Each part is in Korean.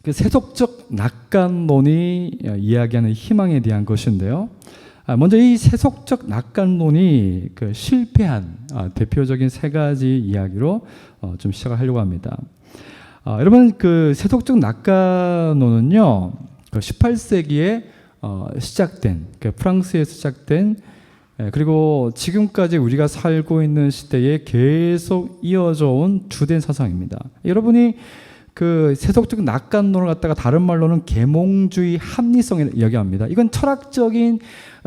그 세속적 낙관론이 이야기하는 희망에 대한 것인데요. 먼저 이 세속적 낙관론이 그 실패한 대표적인 세 가지 이야기로 좀 시작을 하려고 합니다. 여러분, 그 세속적 낙관론은요, 그 18세기에 시작된, 그 프랑스에서 시작된, 그리고 지금까지 우리가 살고 있는 시대에 계속 이어져 온 주된 사상입니다. 여러분이 그 세속적 낙관론을 갖다가 다른 말로는 계몽주의 합리성을 이야기합니다. 이건 철학적인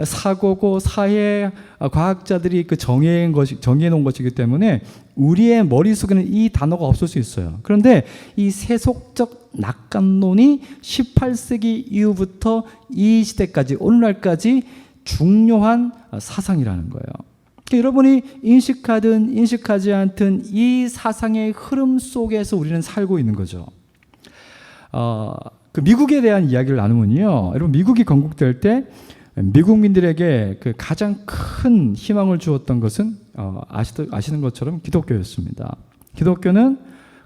사고고 사회 과학자들이 그 정해 놓은 것이기 때문에 우리의 머릿속에는 이 단어가 없을 수 있어요. 그런데 이 세속적 낙관론이 18세기 이후부터 이 시대까지 오늘날까지 중요한 사상이라는 거예요. 그러니까 여러분이 인식하든 인식하지 않든 이 사상의 흐름 속에서 우리는 살고 있는 거죠. 그 미국에 대한 이야기를 나누면요, 여러분, 미국이 건국될 때 미국민들에게 그 가장 큰 희망을 주었던 것은 아시는 것처럼 기독교였습니다. 기독교는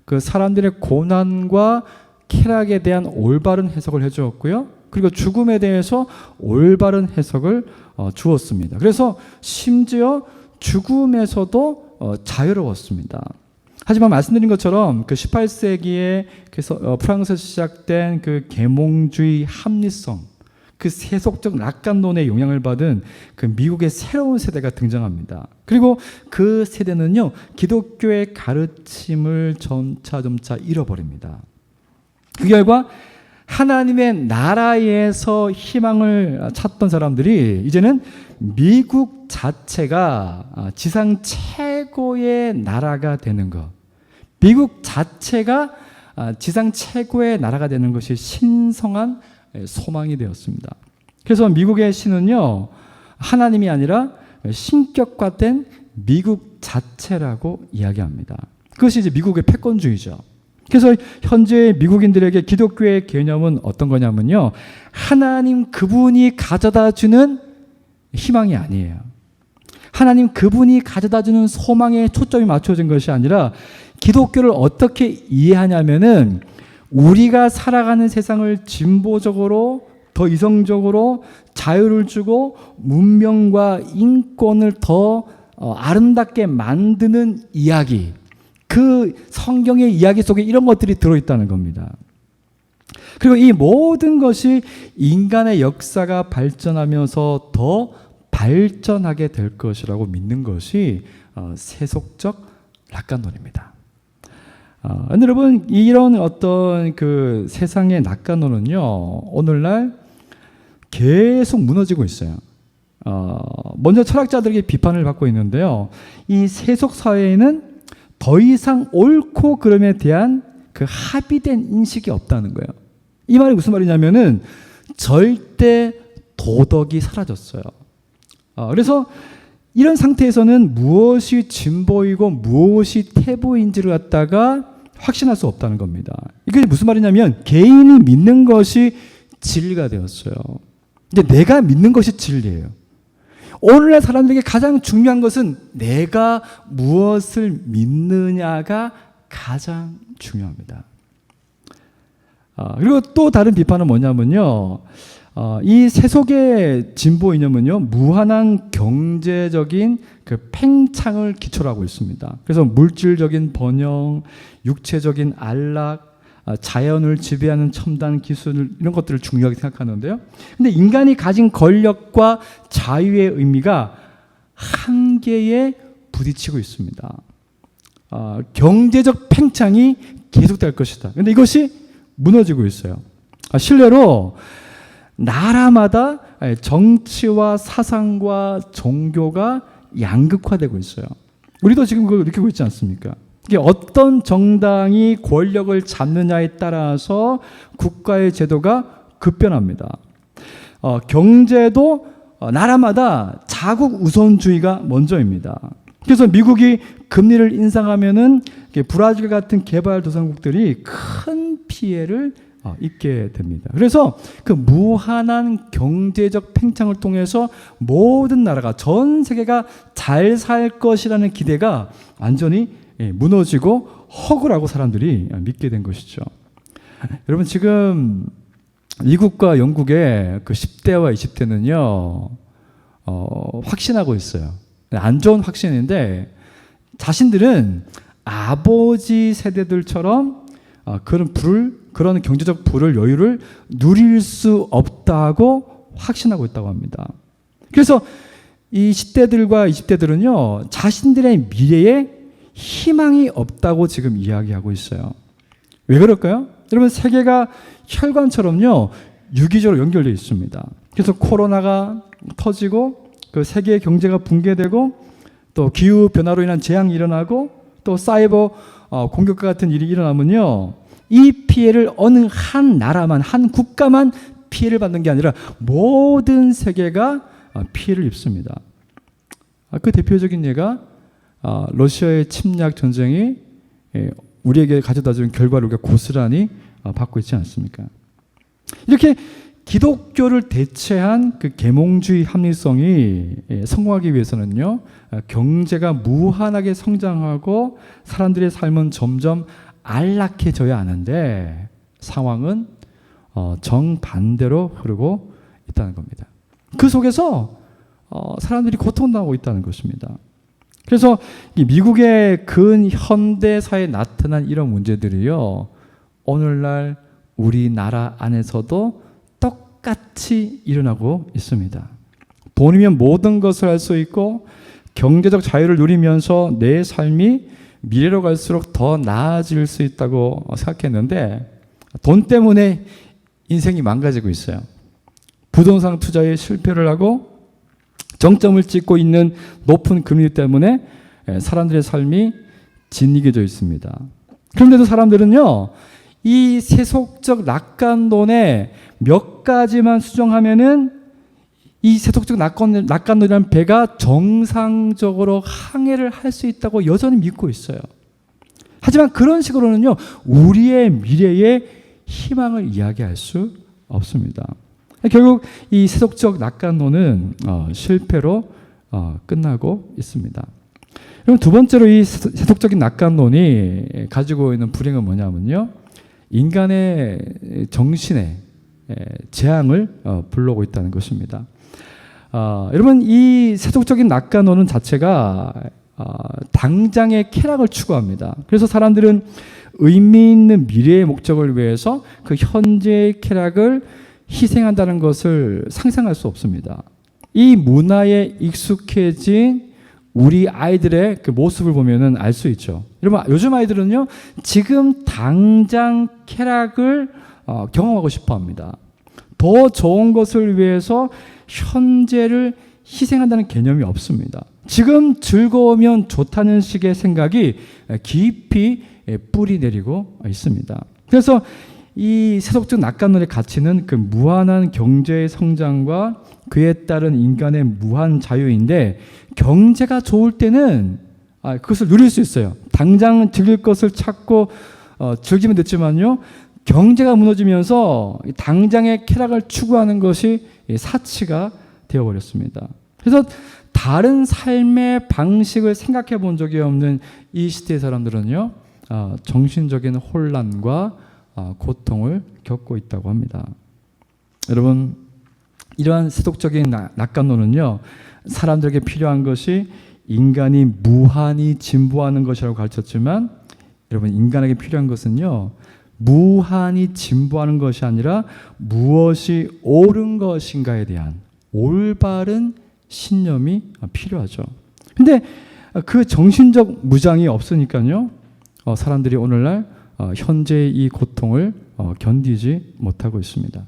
그 사람들의 고난과 쾌락에 대한 올바른 해석을 해주었고요, 그리고 죽음에 대해서 올바른 해석을 주었습니다. 그래서 심지어 죽음에서도 자유로웠습니다. 하지만 말씀드린 것처럼 그 18세기에 그래서 프랑스에서 시작된 그 계몽주의 합리성, 그 세속적 낙관론의 영향을 받은 그 미국의 새로운 세대가 등장합니다. 그리고 그 세대는요, 기독교의 가르침을 점차 잃어버립니다. 그 결과 하나님의 나라에서 희망을 찾던 사람들이 이제는 미국 자체가 지상 최고의 나라가 되는 것, 미국 자체가 지상 최고의 나라가 되는 것이 신성한 소망이 되었습니다. 그래서 미국의 신은요, 하나님이 아니라 신격화된 미국 자체라고 이야기합니다. 그것이 이제 미국의 패권주의죠. 그래서 현재 미국인들에게 기독교의 개념은 어떤 거냐면요, 하나님 그분이 가져다 주는 희망이 아니에요. 하나님 그분이 가져다 주는 소망에 초점이 맞춰진 것이 아니라 기독교를 어떻게 이해하냐면은 우리가 살아가는 세상을 진보적으로 더 이성적으로 자유를 주고 문명과 인권을 더 아름답게 만드는 이야기, 그 성경의 이야기 속에 이런 것들이 들어있다는 겁니다. 그리고 이 모든 것이 인간의 역사가 발전하면서 더 발전하게 될 것이라고 믿는 것이 세속적 낙관론입니다. 여러분, 이런 어떤 그 세상의 낙관론은요, 오늘날 계속 무너지고 있어요. 먼저 철학자들에게 비판을 받고 있는데요, 이 세속 사회에는 더 이상 옳고 그름에 대한 그 합의된 인식이 없다는 거예요. 이 말이 무슨 말이냐면은 절대 도덕이 사라졌어요. 그래서 이런 상태에서는 무엇이 진보이고 무엇이 태보인지를 갖다가 확신할 수 없다는 겁니다. 이게 무슨 말이냐면 개인이 믿는 것이 진리가 되었어요. 근데 내가 믿는 것이 진리예요. 오늘날 사람들에게 가장 중요한 것은 내가 무엇을 믿느냐가 가장 중요합니다. 그리고 또 다른 비판은 뭐냐면요, 이 세속의 진보 이념은요, 무한한 경제적인 그 팽창을 기초로 하고 있습니다. 그래서 물질적인 번영, 육체적인 안락, 자연을 지배하는 첨단 기술, 이런 것들을 중요하게 생각하는데요. 근데 인간이 가진 권력과 자유의 의미가 한계에 부딪히고 있습니다. 경제적 팽창이 계속될 것이다. 근데 이것이 무너지고 있어요. 실례로 나라마다 정치와 사상과 종교가 양극화되고 있어요. 우리도 지금 그걸 느끼고 있지 않습니까? 이게 어떤 정당이 권력을 잡느냐에 따라서 국가의 제도가 급변합니다. 경제도 나라마다 자국 우선주의가 먼저입니다. 그래서 미국이 금리를 인상하면은 브라질 같은 개발도상국들이 큰 피해를 입게 됩니다. 그래서 그 무한한 경제적 팽창을 통해서 모든 나라가, 전 세계가 잘 살 것이라는 기대가 완전히 무너지고 허구라고 사람들이 믿게 된 것이죠. 여러분 지금 미국과 영국의 그 10대와 20대는요, 확신하고 있어요. 안 좋은 확신인데 자신들은 아버지 세대들처럼 그런 경제적 부를 여유를 누릴 수 없다고 확신하고 있다고 합니다. 그래서 이 10대들과 20대들은요, 자신들의 미래에 희망이 없다고 지금 이야기하고 있어요. 왜 그럴까요? 여러분, 세계가 혈관처럼요, 유기적으로 연결되어 있습니다. 그래서 코로나가 터지고, 그 세계 경제가 붕괴되고, 또 기후 변화로 인한 재앙이 일어나고, 또 사이버 공격과 같은 일이 일어나면요, 이 피해를 어느 한 나라만, 한 국가만 피해를 받는 게 아니라 모든 세계가 피해를 입습니다. 그 대표적인 예가 러시아의 침략 전쟁이 우리에게 가져다준 결과를 우리가 고스란히 받고 있지 않습니까? 이렇게 기독교를 대체한 그 계몽주의 합리성이 성공하기 위해서는요, 경제가 무한하게 성장하고 사람들의 삶은 점점 안락해져야 하는데 상황은 정반대로 흐르고 있다는 겁니다. 그 속에서 사람들이 고통당하고 있다는 것입니다. 그래서 미국의 근현대 사회에 나타난 이런 문제들이요, 오늘날 우리나라 안에서도 똑같이 일어나고 있습니다. 돈이면 모든 것을 할 수 있고 경제적 자유를 누리면서 내 삶이 미래로 갈수록 더 나아질 수 있다고 생각했는데 돈 때문에 인생이 망가지고 있어요. 부동산 투자에 실패를 하고 정점을 찍고 있는 높은 금리 때문에 사람들의 삶이 진이겨져 있습니다. 그런데도 사람들은요, 이 세속적 낙관론에 몇 가지만 수정하면은 이 세속적 낙관론이라는 배가 정상적으로 항해를 할 수 있다고 여전히 믿고 있어요. 하지만 그런 식으로는요, 우리의 미래에 희망을 이야기할 수 없습니다. 결국 이 세속적 낙관론은 실패로 끝나고 있습니다. 그럼 두 번째로 이 세속적인 낙관론이 가지고 있는 불행은 뭐냐면요, 인간의 정신에 재앙을 불러오고 있다는 것입니다. 여러분, 이 세속적인 낙관론은 자체가 당장의 쾌락을 추구합니다. 그래서 사람들은 의미 있는 미래의 목적을 위해서 그 현재의 쾌락을 희생한다는 것을 상상할 수 없습니다. 이 문화에 익숙해진 우리 아이들의 그 모습을 보면은 알 수 있죠. 여러분, 요즘 아이들은요, 지금 당장 쾌락을 경험하고 싶어 합니다. 더 좋은 것을 위해서 현재를 희생한다는 개념이 없습니다. 지금 즐거우면 좋다는 식의 생각이 깊이 뿌리 내리고 있습니다. 그래서 이 세속적 낙관론의 가치는 그 무한한 경제의 성장과 그에 따른 인간의 무한 자유인데, 경제가 좋을 때는 그것을 누릴 수 있어요. 당장 즐길 것을 찾고 즐기면 됐지만요, 경제가 무너지면서 당장의 쾌락을 추구하는 것이 사치가 되어버렸습니다. 그래서 다른 삶의 방식을 생각해 본 적이 없는 이 시대의 사람들은요, 정신적인 혼란과 고통을 겪고 있다고 합니다. 여러분, 이러한 세속적인 낙관론은요, 사람들에게 필요한 것이 인간이 무한히 진보하는 것이라고 가르쳤지만, 여러분, 인간에게 필요한 것은요, 무한히 진보하는 것이 아니라 무엇이 옳은 것인가에 대한 올바른 신념이 필요하죠. 근데 그 정신적 무장이 없으니까요, 사람들이 오늘날 현재의 이 고통을 견디지 못하고 있습니다.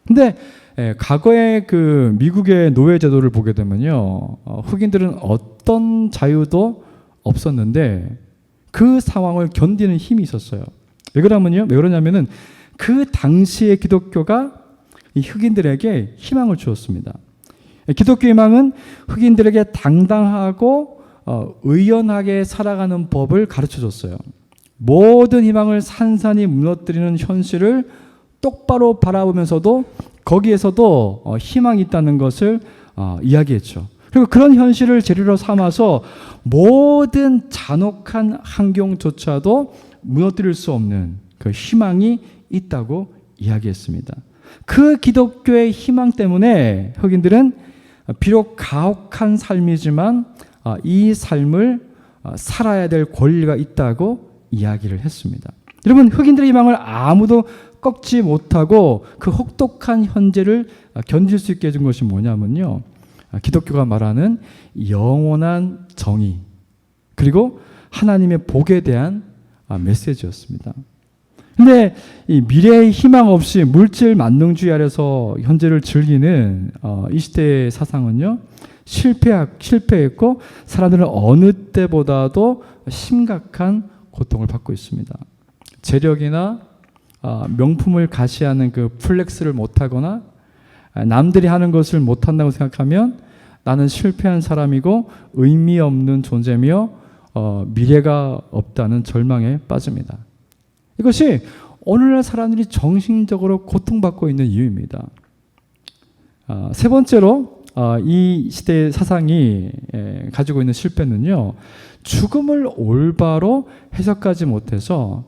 근데 과거의 그 미국의 노예 제도를 보게 되면요, 흑인들은 어떤 자유도 없었는데 그 상황을 견디는 힘이 있었어요. 왜 그러냐면은 그 당시의 기독교가 이 흑인들에게 희망을 주었습니다. 기독교 희망은 흑인들에게 당당하고 의연하게 살아가는 법을 가르쳐 줬어요. 모든 희망을 산산이 무너뜨리는 현실을 똑바로 바라보면서도 거기에서도 희망이 있다는 것을 이야기했죠. 그리고 그런 현실을 재료로 삼아서 모든 잔혹한 환경조차도 무너뜨릴 수 없는 그 희망이 있다고 이야기했습니다. 그 기독교의 희망 때문에 흑인들은 비록 가혹한 삶이지만 이 삶을 살아야 될 권리가 있다고 이야기를 했습니다. 여러분, 흑인들의 희망을 아무도 꺾지 못하고 그 혹독한 현재를 견딜 수 있게 해준 것이 뭐냐면요, 기독교가 말하는 영원한 정의, 그리고 하나님의 복에 대한 메시지였습니다. 근데 이 미래의 희망 없이 물질 만능주의 아래서 현재를 즐기는 이 시대의 사상은요, 실패했고 사람들은 어느 때보다도 심각한 고통을 받고 있습니다. 재력이나 명품을 가시하는 그 플렉스를 못하거나 남들이 하는 것을 못한다고 생각하면 나는 실패한 사람이고 의미 없는 존재며 미래가 없다는 절망에 빠집니다. 이것이 오늘날 사람들이 정신적으로 고통받고 있는 이유입니다. 세 번째로 이 시대의 사상이 가지고 있는 실패는요, 죽음을 올바로 해석하지 못해서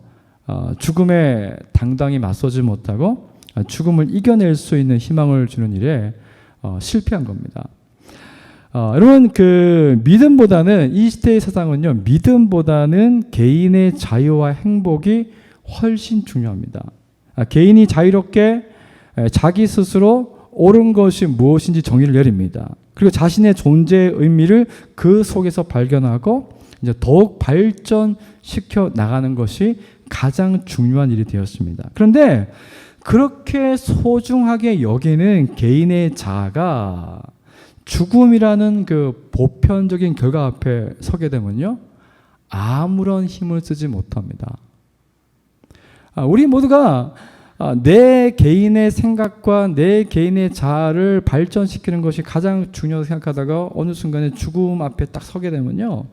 죽음에 당당히 맞서지 못하고 죽음을 이겨낼 수 있는 희망을 주는 일에 실패한 겁니다. 여러분, 그 믿음보다는, 이 시대의 사상은요, 믿음보다는 개인의 자유와 행복이 훨씬 중요합니다. 개인이 자유롭게 자기 스스로 옳은 것이 무엇인지 정의를 내립니다. 그리고 자신의 존재의 의미를 그 속에서 발견하고 이제 더욱 발전시켜 나가는 것이 가장 중요한 일이 되었습니다. 그런데 그렇게 소중하게 여기는 개인의 자아가 죽음이라는 그 보편적인 결과 앞에 서게 되면요, 아무런 힘을 쓰지 못합니다. 우리 모두가 내 개인의 생각과 내 개인의 자아를 발전시키는 것이 가장 중요하다고 생각하다가 어느 순간에 죽음 앞에 딱 서게 되면요,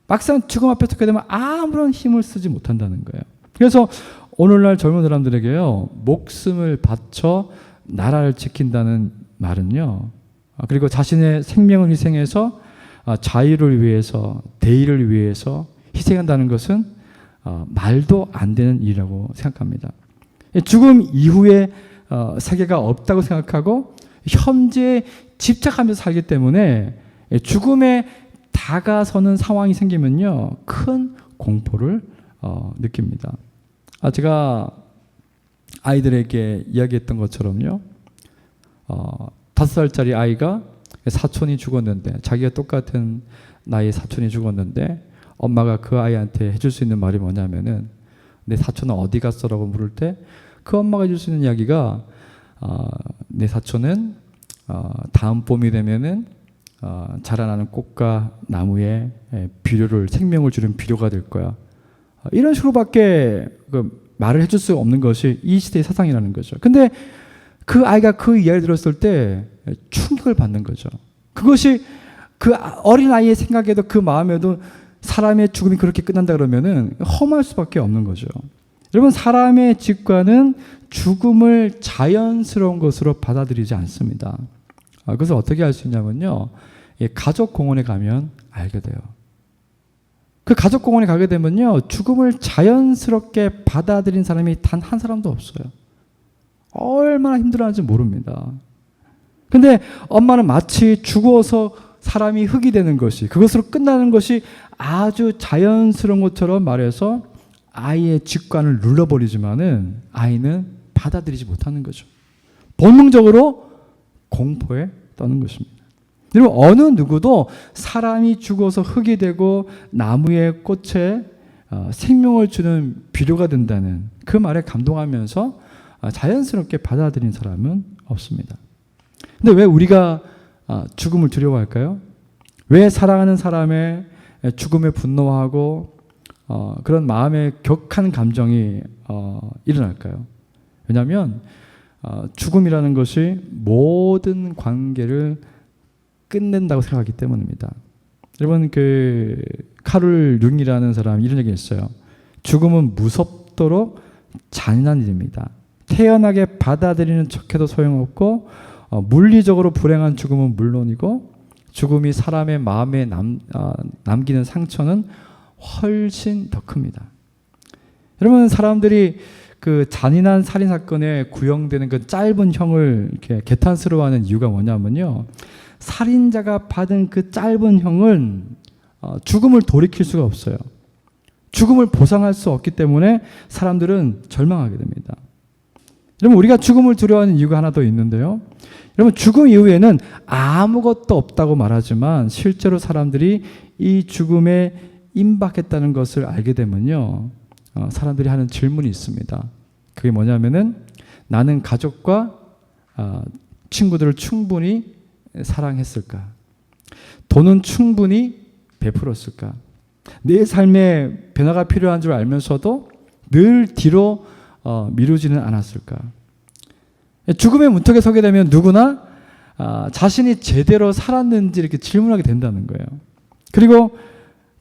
막상 죽음 앞에 서게 되면 아무런 힘을 쓰지 못한다는 거예요. 그래서 오늘날 젊은 사람들에게요, 목숨을 바쳐 나라를 지킨다는 말은요, 그리고 자신의 생명을 희생해서 자유를 위해서, 대의를 위해서 희생한다는 것은 말도 안 되는 일이라고 생각합니다. 죽음 이후에 세계가 없다고 생각하고 현재에 집착하면서 살기 때문에 죽음에 다가서는 상황이 생기면요, 큰 공포를 느낍니다. 제가 아이들에게 이야기했던 것처럼요, 5살짜리 아이가 사촌이 죽었는데, 자기가 똑같은 나이의 사촌이 죽었는데 엄마가 그 아이한테 해줄 수 있는 말이 뭐냐면은, 내 사촌은 어디 갔어라고 물을 때 그 엄마가 해줄 수 있는 이야기가 내 사촌은 다음 봄이 되면은 자라나는 꽃과 나무에 생명을 주는 비료가 될 거야. 이런 식으로밖에 말을 해줄 수 없는 것이 이 시대의 사상이라는 거죠. 근데 그 아이가 그 이야기를 들었을 때 충격을 받는 거죠. 그것이 그 어린 아이의 생각에도 그 마음에도 사람의 죽음이 그렇게 끝난다 그러면은 험할 수밖에 없는 거죠. 여러분, 사람의 직관은 죽음을 자연스러운 것으로 받아들이지 않습니다. 그것을 어떻게 알 수 있냐면요, 가족 공원에 가면 알게 돼요. 그 가족 공원에 가게 되면요, 죽음을 자연스럽게 받아들인 사람이 단 한 사람도 없어요. 얼마나 힘들어하는지 모릅니다. 근데 엄마는 마치 죽어서 사람이 흙이 되는 것이, 그것으로 끝나는 것이 아주 자연스러운 것처럼 말해서 아이의 직관을 눌러버리지만은 아이는 받아들이지 못하는 거죠. 본능적으로 공포에 떠는 것입니다. 여러분, 어느 누구도 사람이 죽어서 흙이 되고 나무의 꽃에 생명을 주는 비료가 된다는 그 말에 감동하면서 자연스럽게 받아들인 사람은 없습니다. 근데 왜 우리가 죽음을 두려워할까요? 왜 사랑하는 사람의 죽음에 분노하고 그런 마음의 격한 감정이 일어날까요? 왜냐하면 죽음이라는 것이 모든 관계를 끝낸다고 생각하기 때문입니다. 여러분, 그 카를 융이라는 사람이 이런 얘기 했어요. 죽음은 무섭도록 잔인한 일입니다. 태연하게 받아들이는 척해도 소용없고 물리적으로 불행한 죽음은 물론이고 죽음이 사람의 마음에 남기는 상처는 훨씬 더 큽니다. 여러분, 사람들이 그 잔인한 살인 사건에 구형되는 그 짧은 형을 이렇게 개탄스러워하는 이유가 뭐냐면요, 살인자가 받은 그 짧은 형은 죽음을 돌이킬 수가 없어요. 죽음을 보상할 수 없기 때문에 사람들은 절망하게 됩니다. 여러분, 우리가 죽음을 두려워하는 이유가 하나 더 있는데요. 여러분, 죽음 이후에는 아무것도 없다고 말하지만 실제로 사람들이 이 죽음에 임박했다는 것을 알게 되면요, 사람들이 하는 질문이 있습니다. 그게 뭐냐면은, 나는 가족과 친구들을 충분히 사랑했을까? 돈은 충분히 베풀었을까? 내 삶에 변화가 필요한 줄 알면서도 늘 뒤로 미루지는 않았을까? 죽음의 문턱에 서게 되면 누구나 자신이 제대로 살았는지 이렇게 질문하게 된다는 거예요. 그리고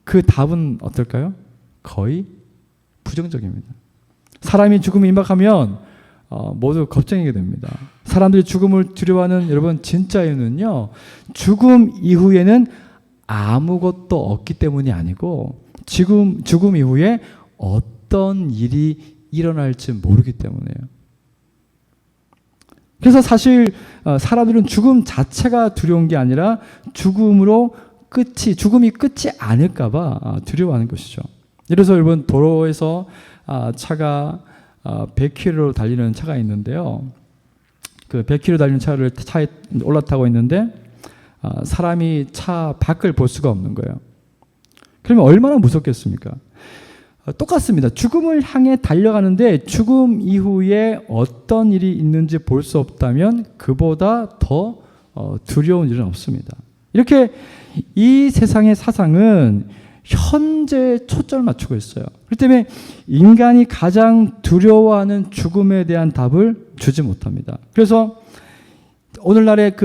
그 답은 어떨까요? 거의 부정적입니다. 사람이 죽음에 임박하면 모두 겁쟁이게 됩니다. 사람들이 죽음을 두려워하는 여러분 진짜 이유는요, 죽음 이후에는 아무것도 없기 때문이 아니고 죽음 이후에 어떤 일이 일어날지 모르기 때문이에요. 그래서 사실 사람들은 죽음 자체가 두려운 게 아니라 죽음이 끝이 아닐까 봐 두려워하는 것이죠. 예를 들어서 여러분, 도로에서 차가 100km로 달리는 차가 있는데요. 그 100km 달리는 차에 올라타고 있는데 사람이 차 밖을 볼 수가 없는 거예요. 그러면 얼마나 무섭겠습니까? 똑같습니다. 죽음을 향해 달려가는데 죽음 이후에 어떤 일이 있는지 볼 수 없다면 그보다 더 두려운 일은 없습니다. 이렇게 이 세상의 사상은 현재에 초점을 맞추고 있어요. 그렇기 때문에 인간이 가장 두려워하는 죽음에 대한 답을 주지 못합니다. 그래서 오늘날의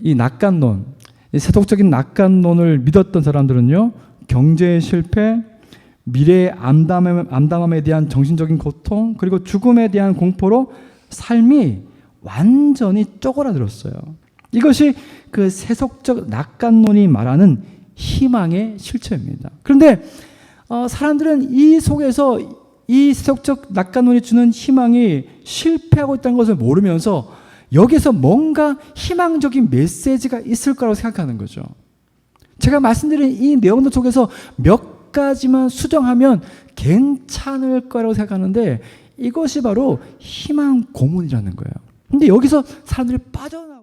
이 낙관론, 이 세속적인 낙관론을 믿었던 사람들은요, 경제의 실패, 미래의 암담함에 대한 정신적인 고통, 그리고 죽음에 대한 공포로 삶이 완전히 쪼그라들었어요. 이것이 그 세속적 낙관론이 말하는 희망의 실체입니다. 그런데 사람들은 이 속에서 이 세속적 낙관론이 주는 희망이 실패하고 있다는 것을 모르면서 여기서 뭔가 희망적인 메시지가 있을 거라고 생각하는 거죠. 제가 말씀드린 이 내용들 속에서 몇 가지만 수정하면 괜찮을 거라고 생각하는데 이것이 바로 희망 고문이라는 거예요. 근데 여기서 사람들이 빠져나